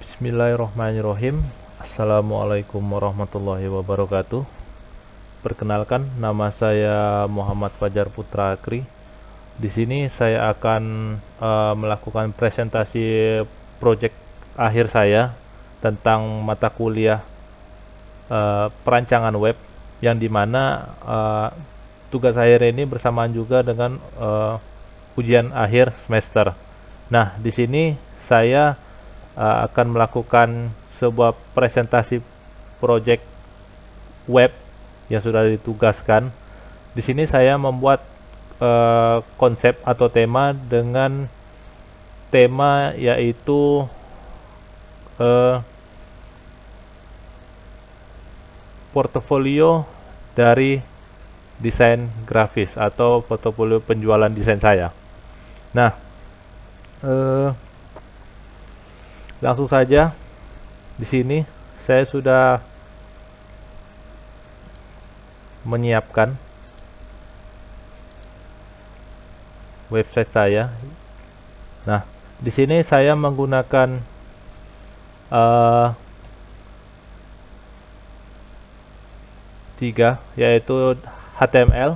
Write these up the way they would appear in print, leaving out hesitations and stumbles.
Bismillahirrahmanirrahim. Assalamualaikum warahmatullahi wabarakatuh. Perkenalkan, nama saya Muhammad Fajar Putra Akri. Di sini saya akan melakukan presentasi proyek akhir saya tentang mata kuliah perancangan web, yang dimana tugas akhir ini bersamaan juga dengan ujian akhir semester. Nah, di sini saya akan melakukan sebuah presentasi proyek web yang sudah ditugaskan. Di sini saya membuat konsep atau tema dengan tema yaitu portofolio dari desain grafis atau portofolio penjualan desain saya. Nah, langsung saja, di sini saya sudah menyiapkan website saya. Nah, di sini saya menggunakan tiga, yaitu HTML,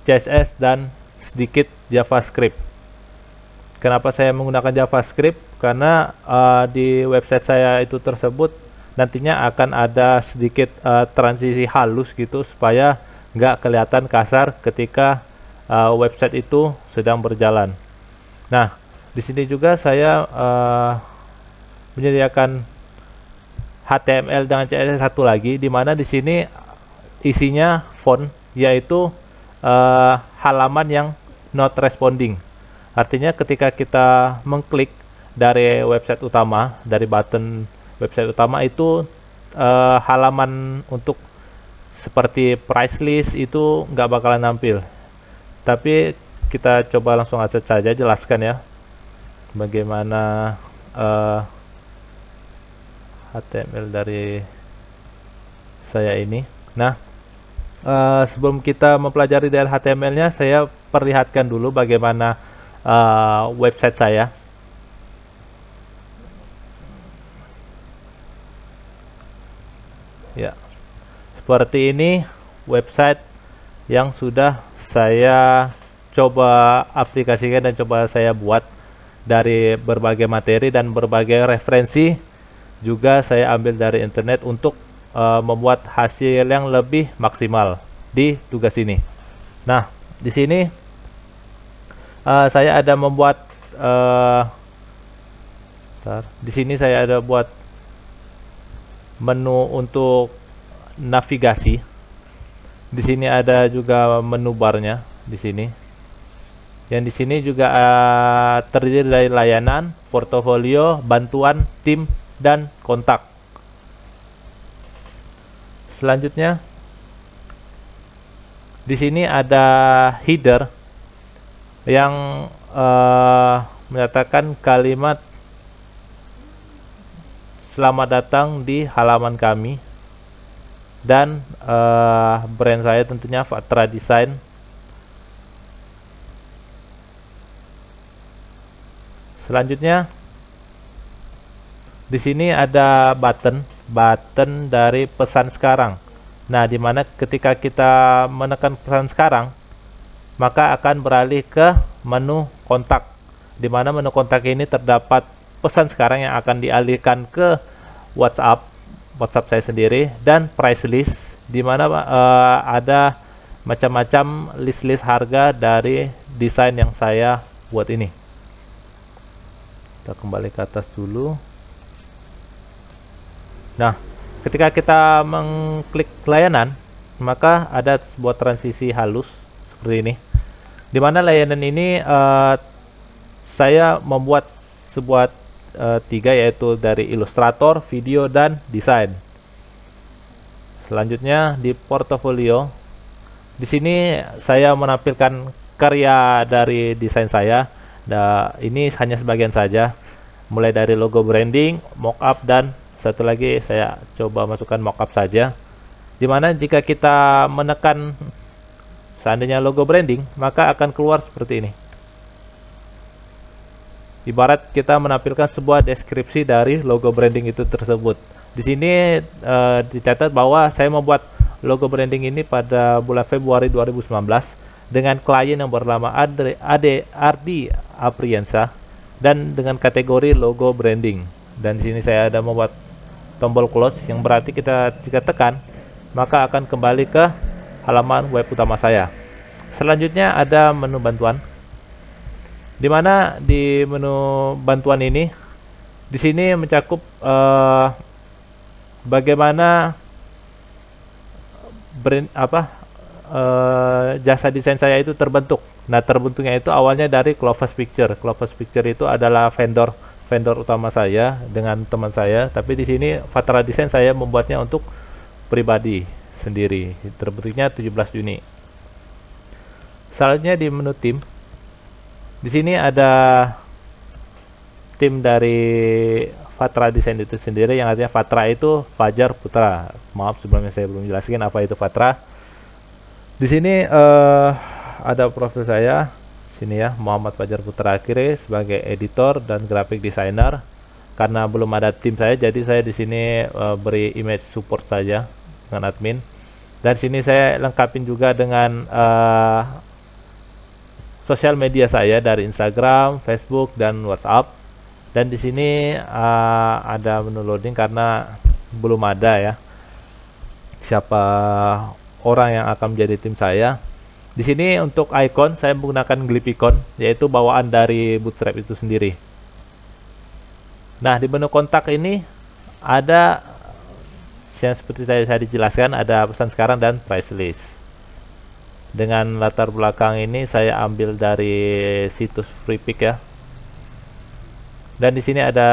CSS, dan sedikit JavaScript. Kenapa saya menggunakan JavaScript? Karena di website saya itu tersebut nantinya akan ada sedikit transisi halus gitu, supaya nggak kelihatan kasar ketika website itu sedang berjalan. Nah, di sini juga saya menyediakan HTML dengan CSS satu lagi, di mana di sini isinya font, yaitu halaman yang not responding. Artinya ketika kita mengklik dari website utama, dari button website utama itu, halaman untuk seperti price list itu nggak bakalan nampil. Tapi kita coba langsung saja jelaskan ya bagaimana HTML dari saya ini. Nah, sebelum kita mempelajari dari HTML-nya, saya perlihatkan dulu bagaimana website saya. Ya, seperti ini website yang sudah saya coba aplikasikan dan coba saya buat dari berbagai materi dan berbagai referensi. Juga saya ambil dari internet untuk membuat hasil yang lebih maksimal di tugas ini. Nah, di sini saya ada membuat di sini saya ada buat menu untuk navigasi. Di sini ada juga menu barnya di sini. Yang di sini juga terdiri dari layanan, portofolio, bantuan, tim, dan kontak. Selanjutnya, di sini ada header yang menyatakan kalimat selamat datang di halaman kami, dan brand saya tentunya Fatra Design. Selanjutnya, di sini ada button dari pesan sekarang. Nah, dimana ketika kita menekan pesan sekarang, maka akan beralih ke menu kontak, di mana menu kontak ini terdapat pesan sekarang yang akan dialihkan ke WhatsApp saya sendiri, dan price list, di mana ada macam-macam list harga dari desain yang saya buat ini. Kita kembali ke atas dulu. Nah, ketika kita mengklik layanan, maka ada sebuah transisi halus seperti ini, di mana layanan ini saya membuat sebuah tiga, yaitu dari Illustrator, video, dan desain. Selanjutnya di portofolio, di sini saya menampilkan karya dari desain saya. Nah, ini hanya sebagian saja, mulai dari logo branding, mockup, dan satu lagi saya coba masukkan mockup saja. Dimana jika kita menekan seandainya logo branding, maka akan keluar seperti ini. Ibarat kita menampilkan sebuah deskripsi dari logo branding itu tersebut. Di sini dicatat bahwa saya membuat logo branding ini pada bulan Februari 2019 dengan klien yang bernama Ardi Apriansa dan dengan kategori logo branding. Dan di sini saya ada membuat tombol close yang berarti kita jika tekan maka akan kembali ke halaman web utama saya. Selanjutnya ada menu bantuan, di mana di menu bantuan ini di sini mencakup bagaimana brand jasa desain saya itu terbentuk. Nah, terbentuknya itu awalnya dari Clovis Picture. Clovis Picture itu adalah vendor utama saya dengan teman saya, tapi di sini Fatra Design saya membuatnya untuk pribadi sendiri. Terbentuknya 17 Juni. Selanjutnya di menu tim. Di sini ada tim dari Fatra Design itu sendiri, yang artinya Fatra itu Fajar Putra. Maaf sebelumnya saya belum jelaskan apa itu Fatra. Di sini ada profil saya. Sini ya, Muhammad Fajar Putra Akhiri sebagai editor dan graphic designer. Karena belum ada tim saya, jadi saya di sini beri image support saja dengan admin. Dan sini saya lengkapin juga dengan sosial media saya dari Instagram, Facebook, dan WhatsApp. Dan di sini ada menu loading karena belum ada ya siapa orang yang akan menjadi tim saya. Di sini untuk icon saya menggunakan Glyphicon, yaitu bawaan dari Bootstrap itu sendiri. Nah, di menu kontak ini ada yang seperti tadi saya dijelaskan, ada pesan sekarang dan price list. Dengan latar belakang ini saya ambil dari situs FreePic ya. Dan di sini ada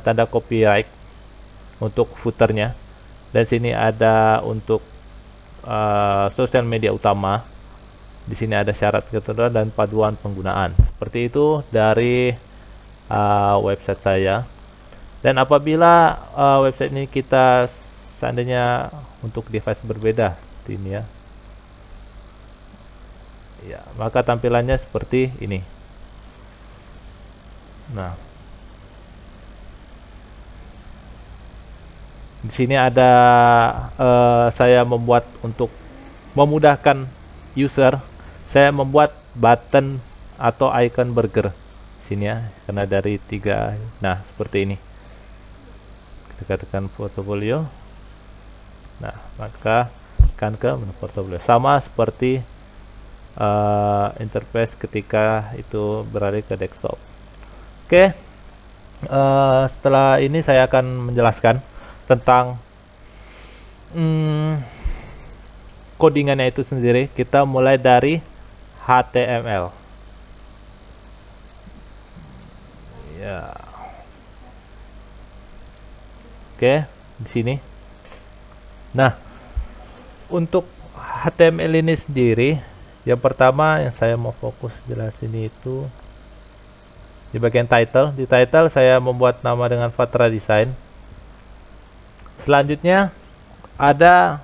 tanda copyright untuk footernya. Dan sini ada untuk sosial media utama. Di sini ada syarat ketentuan dan paduan penggunaan. Seperti itu dari website saya. Dan apabila website ini kita seandainya untuk device berbeda seperti ini ya. Ya, maka tampilannya seperti ini. Nah, di sini ada saya membuat untuk memudahkan user, saya membuat button atau icon burger sini ya, karena dari 3. Nah, seperti ini. Kita tekan portofolio. Nah, maka akan ke menu portofolio. Sama seperti interface ketika itu beralih ke desktop. Oke, setelah ini saya akan menjelaskan tentang codingannya itu sendiri. Kita mulai dari HTML. Ya. Oke, di sini. Nah, untuk HTML ini sendiri, yang pertama yang saya mau fokus jelasin itu di bagian title. Di title saya membuat nama dengan Fatra Design. Selanjutnya ada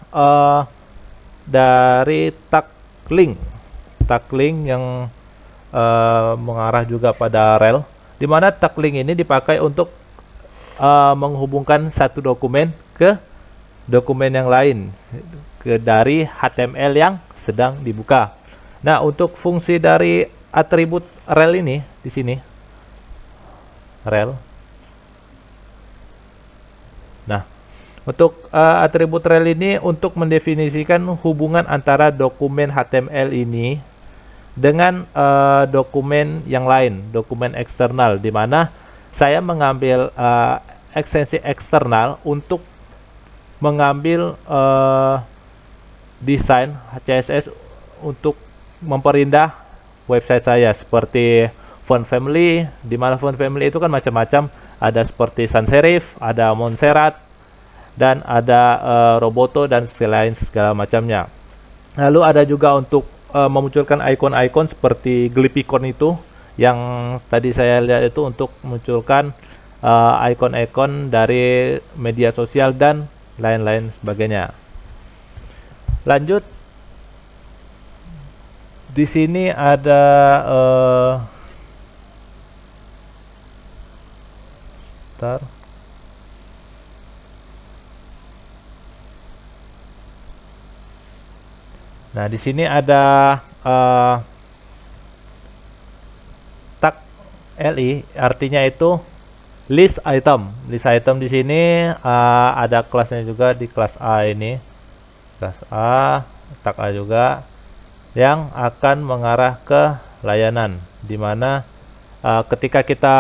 dari tag link yang mengarah juga pada rel, di mana tag link ini dipakai untuk menghubungkan satu dokumen ke dokumen yang lain dari HTML yang sedang dibuka. Nah, untuk fungsi dari atribut rel ini di sini rel. Nah, untuk atribut rel ini untuk mendefinisikan hubungan antara dokumen HTML ini dengan dokumen yang lain, dokumen eksternal, di mana saya mengambil ekstensi eksternal untuk mengambil desain CSS untuk memperindah website saya, seperti font family, di mana font family itu kan macam-macam, ada seperti sans serif, ada Montserrat, dan ada Roboto dan segala macamnya. Lalu ada juga untuk memunculkan icon-icon seperti Glyphicon itu, yang tadi saya lihat itu untuk memunculkan icon-icon dari media sosial dan lain-lain sebagainya. Lanjut, di sini ada Bentar. Nah, di sini ada tag li, artinya itu list item. List item di sini ada kelasnya juga di kelas A ini. Kelas A, tag A juga yang akan mengarah ke layanan, dimana ketika kita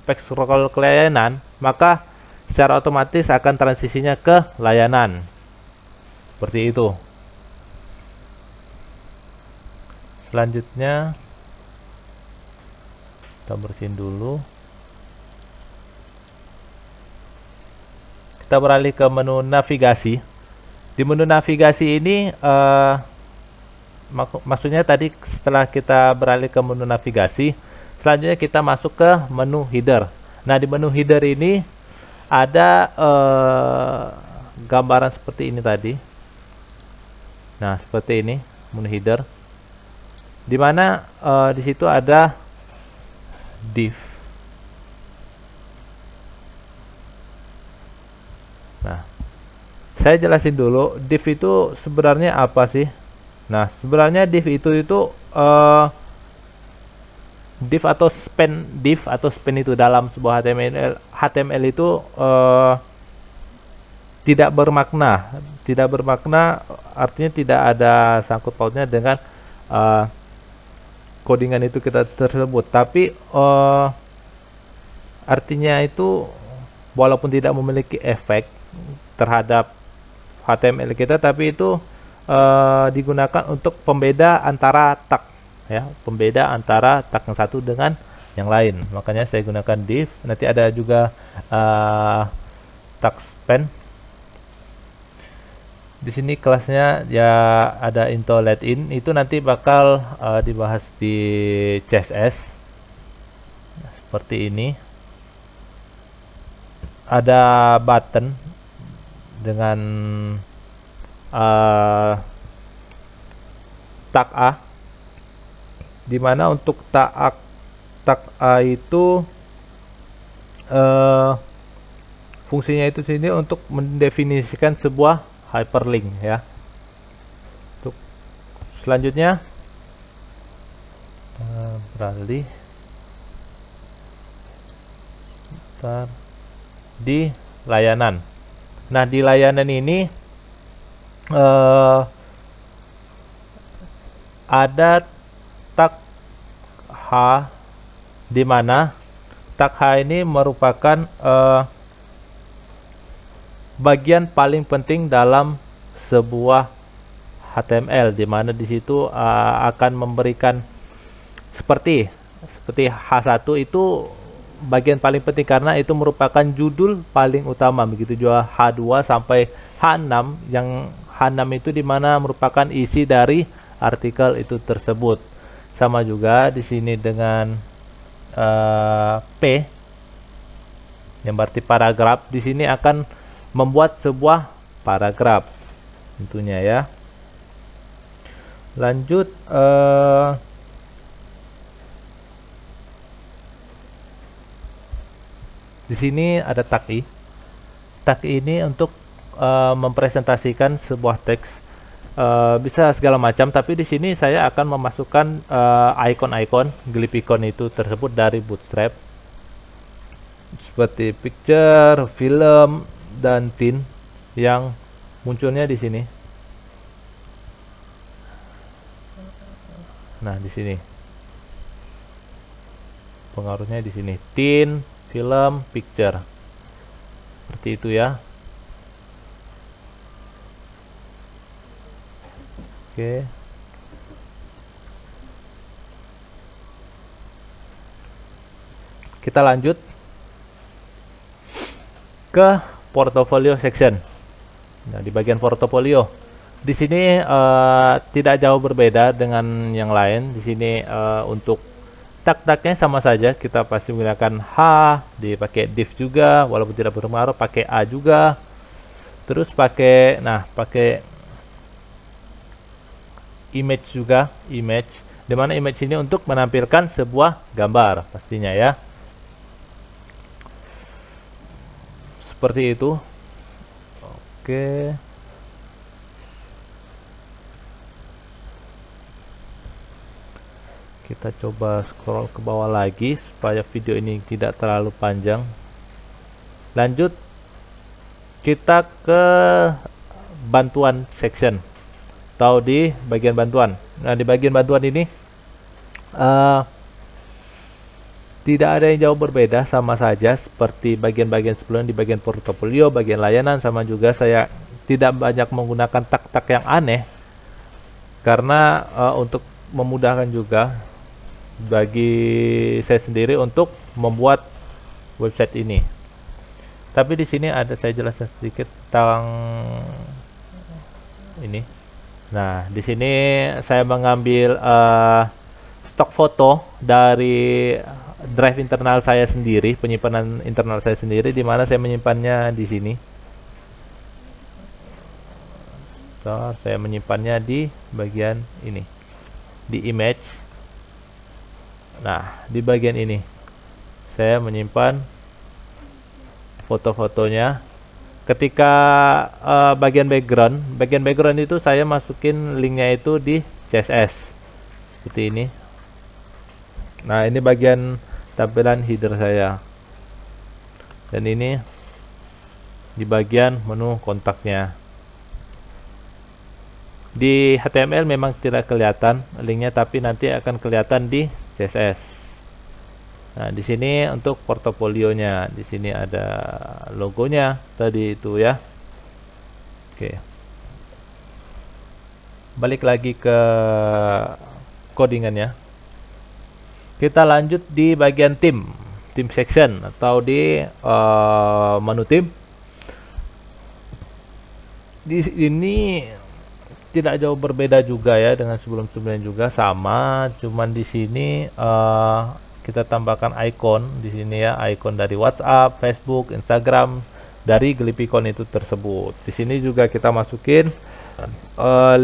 pack scroll ke layanan, maka secara otomatis akan transisinya ke layanan seperti itu. Selanjutnya kita bersihin dulu. Kita beralih ke menu navigasi. Di menu navigasi ini maksudnya tadi setelah kita beralih ke menu navigasi, selanjutnya kita masuk ke menu header. Nah, di menu header ini ada gambaran seperti ini tadi. Nah, seperti ini menu header, di mana di situ ada div. Nah, saya jelasin dulu div itu sebenarnya apa sih. Nah, sebenarnya div itu div atau span itu dalam sebuah HTML itu tidak bermakna, artinya tidak ada sangkut pautnya dengan codingan itu kita tersebut, tapi artinya itu walaupun tidak memiliki efek terhadap HTML kita, tapi itu digunakan untuk pembeda antara tag, ya, pembeda antara tag yang satu dengan yang lain. Makanya saya gunakan div. Nanti ada juga tag span. Di sini kelasnya ya ada into let in, itu nanti bakal dibahas di CSS. Nah, seperti ini. Ada button dengan tag A, dimana untuk tag A itu fungsinya itu sini untuk mendefinisikan sebuah hyperlink, ya. Untuk selanjutnya beralih di layanan. Nah, di layanan ini ada tag H, di mana tag H ini merupakan bagian paling penting dalam sebuah HTML, di mana di situ akan memberikan seperti H1 itu bagian paling penting karena itu merupakan judul paling utama, begitu juga H2 sampai H6, yang H6 itu dimana merupakan isi dari artikel itu tersebut. Sama juga di sini dengan P yang berarti paragraf, di sini akan membuat sebuah paragraf tentunya, ya. Lanjut di sini ada tag I. Tag ini untuk mempresentasikan sebuah teks, bisa segala macam, tapi di sini saya akan memasukkan icon-icon, glyphicon itu tersebut dari Bootstrap, seperti picture, film, dan tin yang munculnya di sini. Nah, di sini pengaruhnya di sini, tin, film, picture, seperti itu, ya. Oke. Kita lanjut ke portfolio section. Nah, di bagian portfolio, di sini tidak jauh berbeda dengan yang lain. Di sini untuk tag-tagnya sama saja, kita pasti menggunakan H, dipakai div juga, walaupun tidak berpengaruh, pakai A juga. Terus pakai image juga, image, dimana image ini untuk menampilkan sebuah gambar pastinya, ya. seperti itu. Oke. Kita coba scroll ke bawah lagi supaya video ini tidak terlalu panjang. Lanjut, kita ke bantuan section atau di bagian bantuan. Nah, di bagian bantuan ini tidak ada yang jauh berbeda, sama saja seperti bagian-bagian sebelumnya di bagian portofolio, bagian layanan, sama juga saya tidak banyak menggunakan tak-tak yang aneh karena untuk memudahkan juga bagi saya sendiri untuk membuat website ini. Tapi di sini ada saya jelaskan sedikit tentang ini. Nah, di sini saya mengambil stok foto dari drive internal saya sendiri, penyimpanan internal saya sendiri, di mana saya menyimpannya di sini. Saya menyimpannya di bagian ini, di image. Nah, di bagian ini saya menyimpan foto-fotonya. Ketika bagian background itu saya masukin linknya itu di CSS seperti ini. Nah, ini bagian tampilan header saya, dan ini di bagian menu kontaknya. Di HTML memang tidak kelihatan linknya, tapi nanti akan kelihatan di CSS. Nah, di sini untuk portofolionya, di sini ada logonya tadi itu ya. Oke. Balik lagi ke codingannya. Kita lanjut di bagian tim section atau di menu tim. Di sini tidak jauh berbeda juga ya dengan sebelum-sebelumnya, juga sama, cuman di sini kita tambahkan icon di sini ya, icon dari WhatsApp, Facebook, Instagram dari Glipicon itu tersebut. Di sini juga kita masukin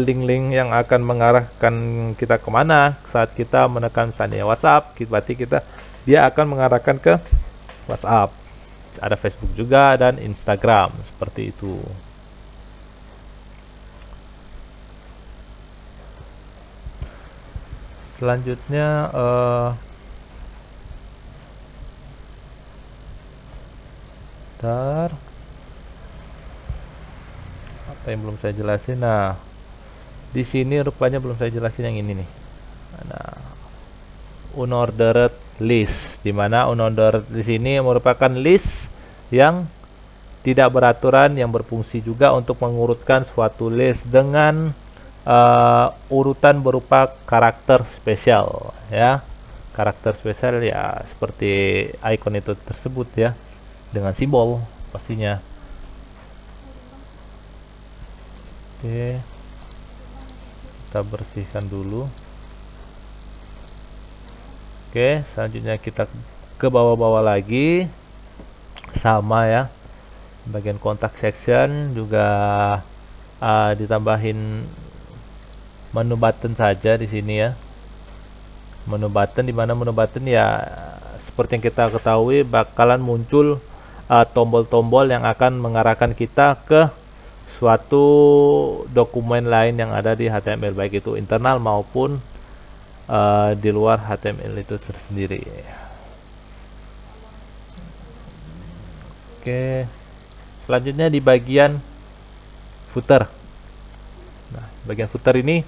link-link yang akan mengarahkan kita kemana saat kita menekan misalnya WhatsApp, berarti dia akan mengarahkan ke WhatsApp. Ada Facebook juga dan Instagram seperti itu. Selanjutnya apa yang belum saya jelasin? Nah, di sini rupanya belum saya jelasin yang ini nih. Nah, unordered list, di mana unordered di sini merupakan list yang tidak beraturan yang berfungsi juga untuk mengurutkan suatu list dengan urutan berupa karakter spesial ya. Karakter spesial ya seperti icon itu tersebut ya, dengan simbol pastinya. Oke, kita bersihkan dulu. Oke, selanjutnya kita ke bawah-bawah lagi, sama ya, bagian kontak section juga ditambahin menu button saja di sini ya. Menu button, di mana menu button ya seperti yang kita ketahui bakalan muncul tombol-tombol yang akan mengarahkan kita ke suatu dokumen lain yang ada di HTML, baik itu internal maupun di luar HTML itu tersendiri. Oke, selanjutnya di bagian footer. Nah, bagian footer ini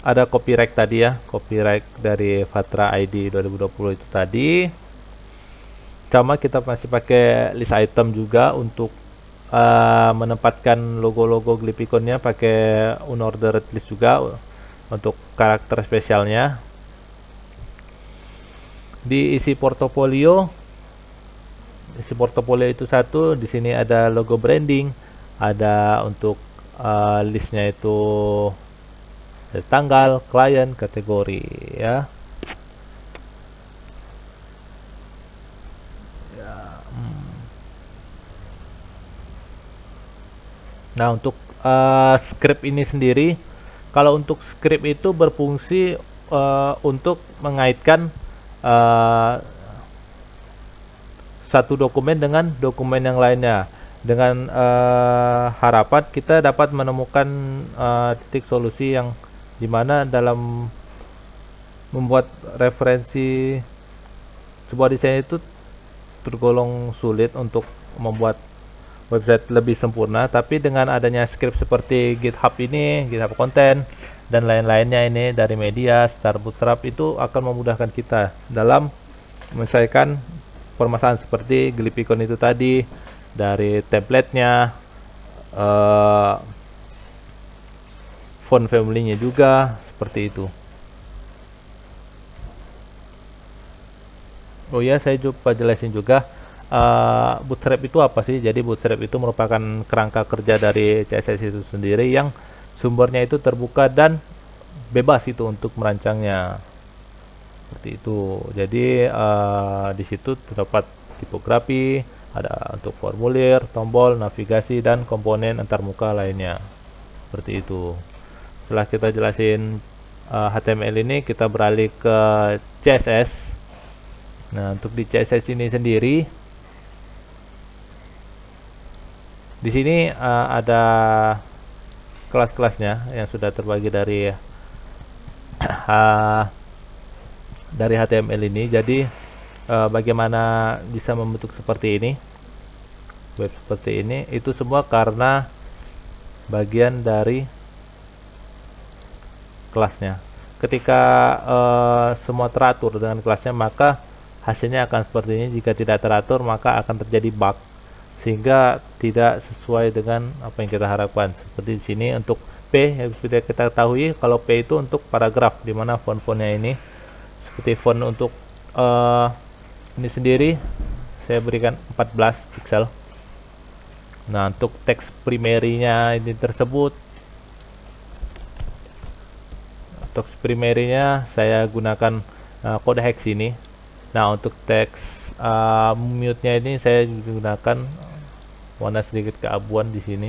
ada copyright tadi ya, copyright dari Fatra ID 2020 itu tadi. Sama kita masih pakai list item juga untuk menempatkan logo-logo Glipiconnya, pakai unordered list juga untuk karakter spesialnya. Di isi portofolio itu satu, di sini ada logo branding, ada untuk listnya itu ada tanggal, klien, kategori ya. Nah, untuk script ini sendiri, kalau untuk script itu berfungsi untuk mengaitkan satu dokumen dengan dokumen yang lainnya, dengan harapan kita dapat menemukan titik solusi yang dimana dalam membuat referensi sebuah desain itu tergolong sulit untuk membuat website lebih sempurna. Tapi dengan adanya script seperti GitHub ini, GitHub Content dan lain-lainnya ini dari media Start Bootstrap, itu akan memudahkan kita dalam menyelesaikan permasalahan seperti Glyphicon itu tadi, dari template-nya, font family-nya juga seperti itu. Oh ya, saya coba jelasin juga Bootstrap itu apa sih. Jadi Bootstrap itu merupakan kerangka kerja dari CSS itu sendiri yang sumbernya itu terbuka dan bebas itu untuk merancangnya, seperti itu. Jadi di situ terdapat tipografi, ada untuk formulir, tombol, navigasi, dan komponen antarmuka lainnya, seperti itu. Setelah kita jelasin HTML ini, kita beralih ke CSS. Nah, untuk di CSS ini sendiri, di sini ada kelas-kelasnya yang sudah terbagi dari dari HTML ini. Jadi bagaimana bisa membentuk seperti ini, web seperti ini, itu semua karena bagian dari kelasnya. Ketika semua teratur dengan kelasnya, maka hasilnya akan seperti ini. Jika tidak teratur, maka akan terjadi bug sehingga tidak sesuai dengan apa yang kita harapkan. Seperti di sini untuk P, yang sudah kita ketahui kalau P itu untuk paragraf, di mana font-fontnya ini seperti font untuk ini sendiri saya berikan 14 pixel. Nah, untuk teks primary-nya ini tersebut, teks primary-nya saya gunakan kode hex ini. Nah, untuk teks mute-nya ini saya gunakan warna sedikit keabuan di sini.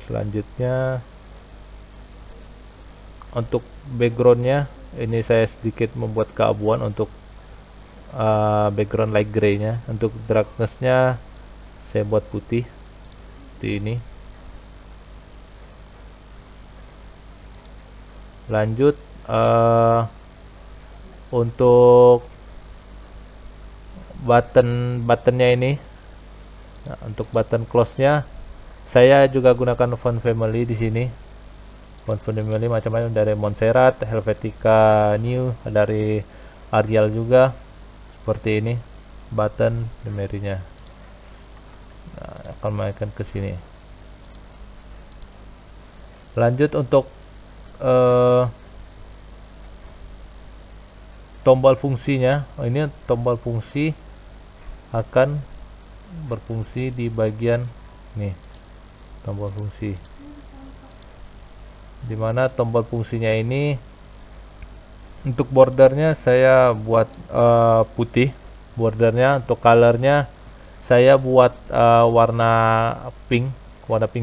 Selanjutnya untuk background-nya ini saya sedikit membuat keabuan untuk background light gray-nya. Untuk darkness-nya saya buat putih seperti ini. Lanjut untuk buttonnya ini. Nah, untuk button close-nya saya juga gunakan font family di sini. Font family macam-macam dari Montserrat, Helvetica New, dari Arial juga seperti ini. Button primary-nya. Nah, akan mainkan ke sini. Lanjut untuk tombol fungsinya. Ini tombol fungsi akan berfungsi di bagian nih, tombol fungsi, dimana tombol fungsinya ini untuk bordernya saya buat putih bordernya. Untuk colornya saya buat warna pink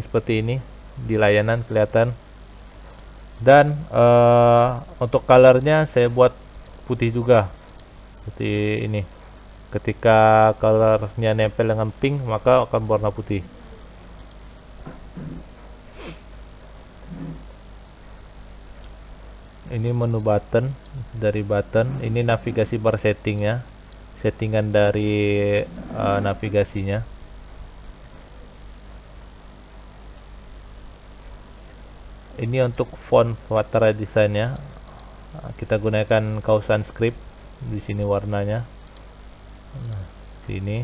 seperti ini, di layanan kelihatan. Dan untuk colornya saya buat putih juga seperti ini. Ketika colornya nempel dengan pink, maka akan warna putih. Ini menu button. Dari button ini navigasi bar settingnya, settingan dari navigasinya. Ini untuk font Fatra desainnya, kita gunakan Kausan Script. Di sini warnanya, nah, sini.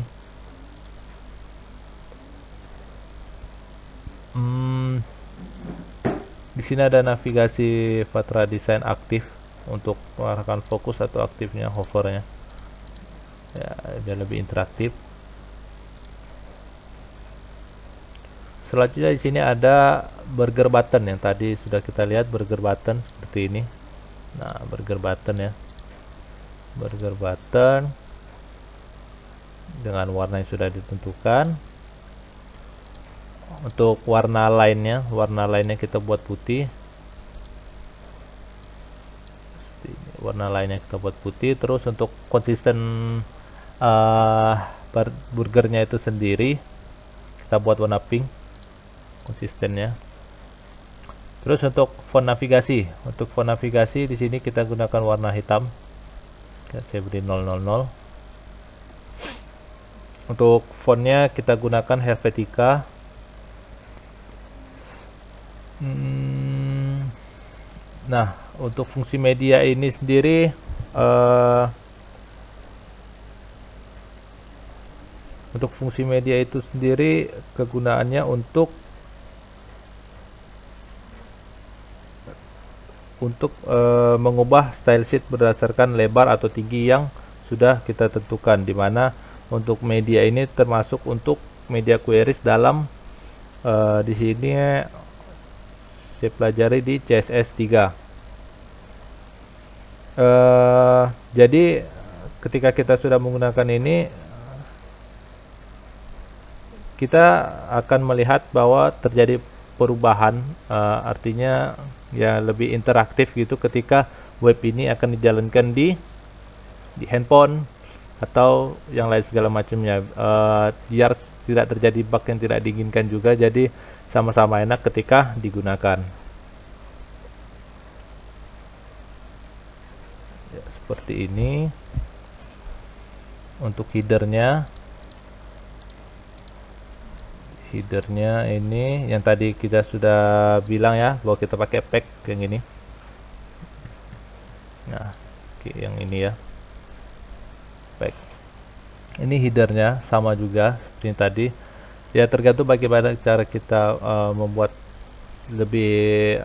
Di sini ada navigasi Fatra Design aktif untuk mengarahkan fokus atau aktifnya hovernya. Ya, dia lebih interaktif. Selanjutnya di sini ada burger button yang tadi sudah kita lihat, burger button seperti ini. Nah, burger button ya. Burger button dengan warna yang sudah ditentukan. Untuk warna lainnya kita buat putih. warna lainnya kita buat putih. Terus untuk konsisten burgernya itu sendiri kita buat warna pink konsistennya. Terus untuk font navigasi, di sini kita gunakan warna hitam. Saya beri 000. Untuk fontnya kita gunakan Helvetica. Nah, untuk fungsi media ini sendiri kegunaannya untuk mengubah style sheet berdasarkan lebar atau tinggi yang sudah kita tentukan, di mana untuk media ini termasuk untuk media queries dalam di sini saya pelajari di CSS 3. Jadi ketika kita sudah menggunakan ini, kita akan melihat bahwa terjadi perubahan, artinya ya lebih interaktif gitu ketika web ini akan dijalankan di handphone atau yang lain segala macamnya, biar tidak terjadi bug yang tidak diinginkan juga. Jadi sama-sama enak ketika digunakan. Ya, seperti ini. Untuk headernya ini yang tadi kita sudah bilang ya, bahwa kita pakai pack yang ini. Nah, yang ini ya, pack. Ini headernya sama juga seperti yang tadi. Ya, tergantung bagaimana cara kita membuat lebih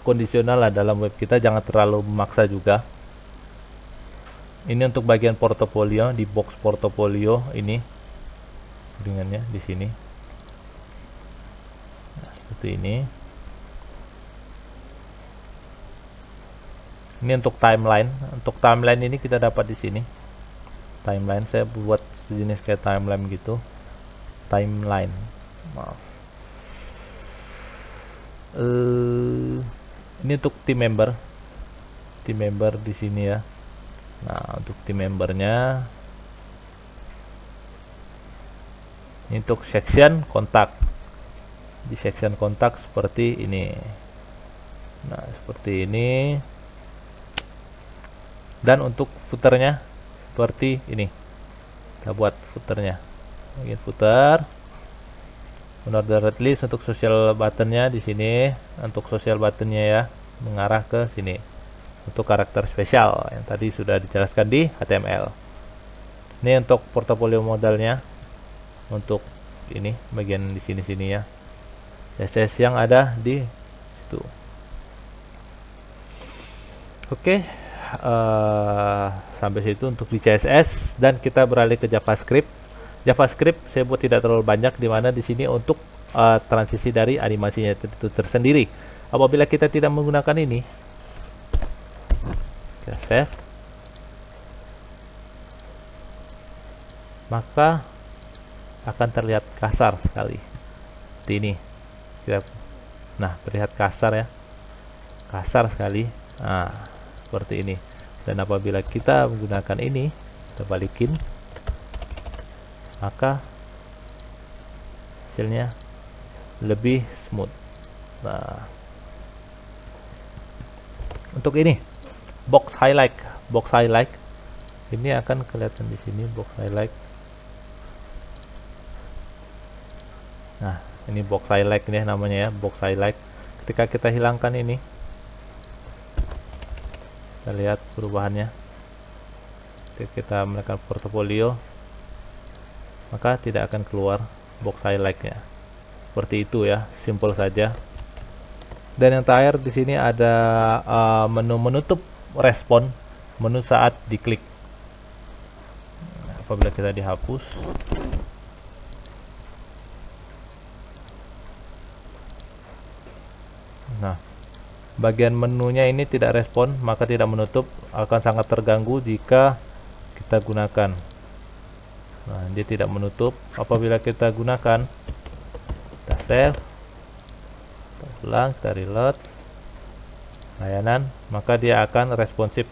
kondisional lah dalam web kita, jangan terlalu memaksa juga. Ini untuk bagian portofolio, di box portofolio ini ringannya di sini. Nah, seperti ini. Ini untuk timeline. Untuk timeline ini kita dapat di sini. Timeline saya buat sejenis kayak timeline gitu. Timeline. Maaf. Ini untuk team member. Team member di sini ya. Nah, untuk team membernya ini untuk section kontak. Di section kontak seperti ini. Nah, seperti ini. Dan untuk footernya seperti ini. Kita buat footernya. Bagian footer. Unordered list untuk social buttonnya di sini. Untuk social buttonnya ya, mengarah ke sini. Untuk karakter spesial yang tadi sudah dijelaskan di HTML. Ini untuk portofolio modalnya. Untuk ini bagian di sini ya, CSS yang ada di situ. Oke, sampai situ untuk di CSS, dan kita beralih ke JavaScript. JavaScript saya buat tidak terlalu banyak, dimana di sini untuk transisi dari animasinya itu tersendiri. Apabila kita tidak menggunakan ini, kita save, maka akan terlihat kasar sekali seperti ini. Nah, terlihat kasar ya, kasar sekali. Nah, seperti ini. Dan apabila kita menggunakan ini, kita balikin, maka hasilnya lebih smooth. Nah, untuk ini box highlight ini akan kelihatan di sini, box highlight. Nah, ini box highlight ini namanya ya, box highlight. Ketika kita hilangkan ini, kita lihat perubahannya. Ketika kita menekan portofolio, maka tidak akan keluar box highlight-nya. Seperti itu ya, simple saja. Dan yang terakhir di sini ada menu menutup respon, menu saat diklik. Apabila kita dihapus, nah, bagian menunya ini tidak respon, maka tidak menutup, akan sangat terganggu jika kita gunakan. Nah, dia tidak menutup. Apabila kita gunakan, kita save, kita ulang, kita reload. layanan, maka dia akan responsif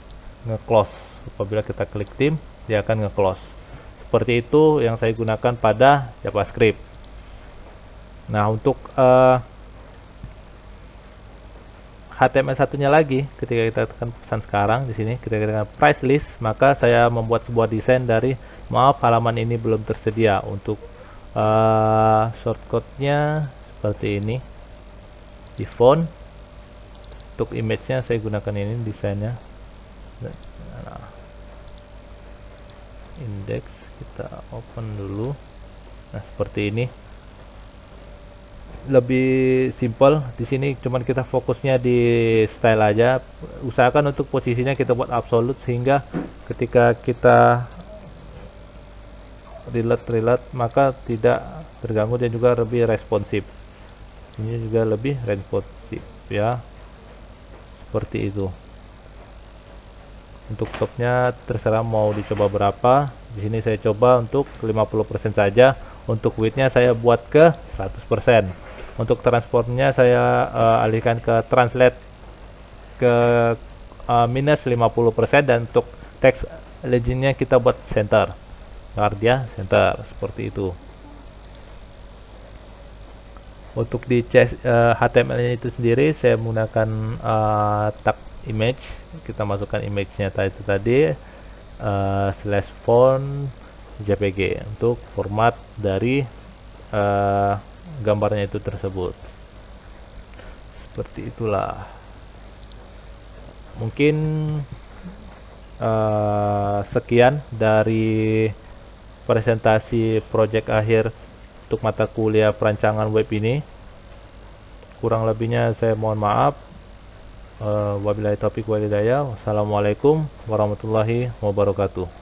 nge-close. Apabila kita klik tim, dia akan nge-close. Seperti itu yang saya gunakan pada JavaScript. Nah, untuk HTML satunya lagi, ketika kita tekan pesan sekarang di sini, ketika kita tekan price list, maka saya membuat sebuah desain dari maaf halaman ini belum tersedia. Untuk shortcut-nya seperti ini di font. Untuk image-nya saya gunakan ini desainnya. Nah, index kita open dulu. Nah, seperti ini. Lebih simple di sini, cuman kita fokusnya di style aja. Usahakan untuk posisinya kita buat absolute sehingga ketika kita reload maka tidak terganggu dan juga lebih responsif. Ini juga lebih responsif ya. Seperti itu. Untuk topnya terserah mau dicoba berapa. Di sini saya coba untuk 50% saja. Untuk widthnya saya buat ke 100%. Untuk transportnya saya alihkan ke translate ke minus 50%, dan untuk text legendnya kita buat center. Dia center seperti itu. Untuk di HTML itu sendiri saya menggunakan tag image. Kita masukkan image-nya tadi slash font JPG untuk format dari gambarnya itu tersebut. Seperti itulah. Mungkin sekian dari presentasi project akhir untuk mata kuliah perancangan web ini. Kurang lebihnya saya mohon maaf. Wabillahi taufiq wal hidayah. Wassalamualaikum warahmatullahi wabarakatuh.